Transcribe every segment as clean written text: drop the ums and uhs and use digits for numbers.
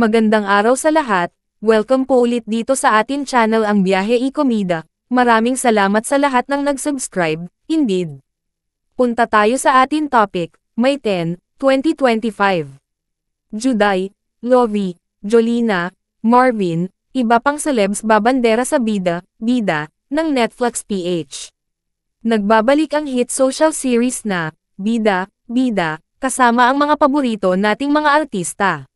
Magandang araw sa lahat, welcome po ulit dito sa atin channel ang Biyahe y Komida. Maraming salamat sa lahat ng nag-subscribe, indeed. Punta tayo sa atin topic, May 10, 2025. Juday, Lovie, Jolina, Marvin, iba pang celebs babandera sa bida ng Netflix PH. Nagbabalik ang hit social series na Bida, kasama ang mga paborito nating mga artista.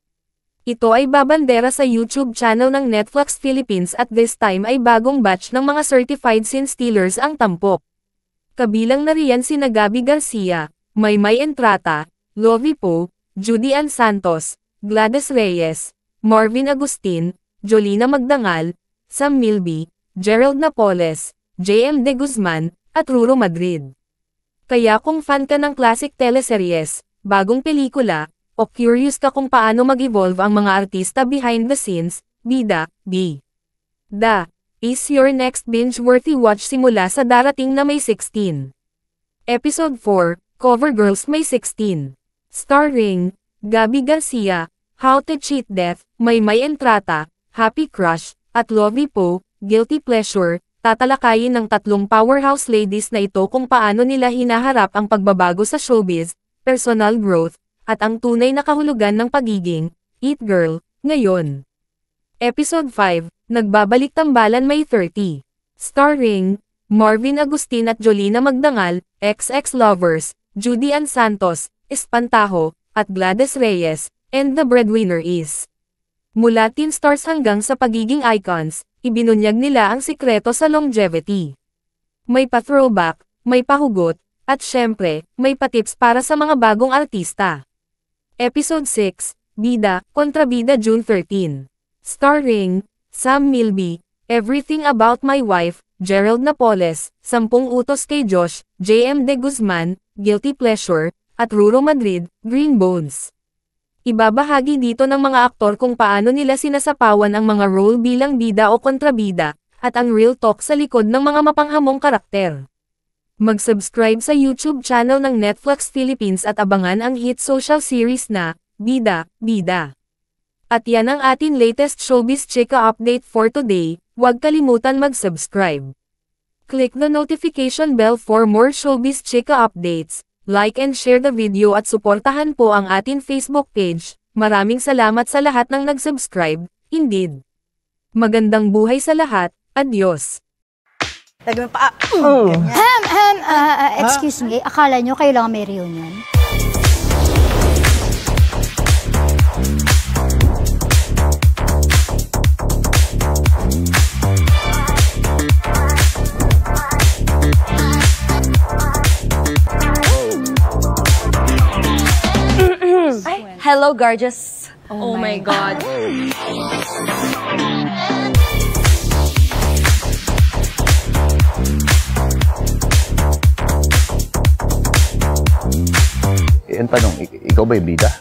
Ito ay babandera sa YouTube channel ng Netflix Philippines at this time ay bagong batch ng mga certified scene stealers ang tampok. Kabilang na riyan sina Gabby Garcia, Maymay Entrata, Lovie Poe, Judy Ann Santos, Gladys Reyes, Marvin Agustin, Jolina Magdangal, Sam Milby, Gerald Napoles, JM De Guzman, at Ruro Madrid. Kaya kung fan ka ng classic teleseries, bagong pelikula, o curious ka kung paano mag-evolve ang mga artista behind the scenes, Bida, is your next binge-worthy watch simula sa darating na May 16. Episode 4, Cover Girls May 16. Starring, Gabby Garcia, How to Cheat Death, Maymay Entrata, Happy Crush, at Lovie Poe, Guilty Pleasure. Tatalakayin ng tatlong powerhouse ladies na ito kung paano nila hinaharap ang pagbabago sa showbiz, personal growth, at ang tunay na kahulugan ng pagiging it girl ngayon. Episode 5, Nagbabalik Tambalan May 30. Starring Marvin Agustin at Jolina Magdangal, ex-lovers, Judy Ann Santos, Espantajo, at Gladys Reyes, and the breadwinner is. Mula teen stars hanggang sa pagiging icons, ibinunyag nila ang sikreto sa longevity. May pa-throwback, may pahugot, at syempre, may pa-tips para sa mga bagong artista. Episode 6, Bida, Kontrabida June 13. Starring, Sam Milby, Everything About My Wife, Gerald Napoles, 10 Utos kay Josh, JM De Guzman, Guilty Pleasure, at Ruro Madrid, Green Bones. Ibabahagi dito ng mga aktor kung paano nila sinasapawan ang mga role bilang bida o kontrabida, at ang real talk sa likod ng mga mapanghamong karakter. Mag-subscribe sa YouTube channel ng Netflix Philippines at abangan ang hit social series na Bida. At yan ang atin latest showbiz chika update for today, huwag kalimutan mag-subscribe. Click the notification bell for more showbiz chika updates, like and share the video at suportahan po ang atin Facebook page. Maraming salamat sa lahat ng nag-subscribe, indeed. Magandang buhay sa lahat, adios. Lagyan pa, Excuse me, akala nyo kayo lang may reunion? hello gorgeous. Oh my God. Ang tanong, ikaw ba'y bida?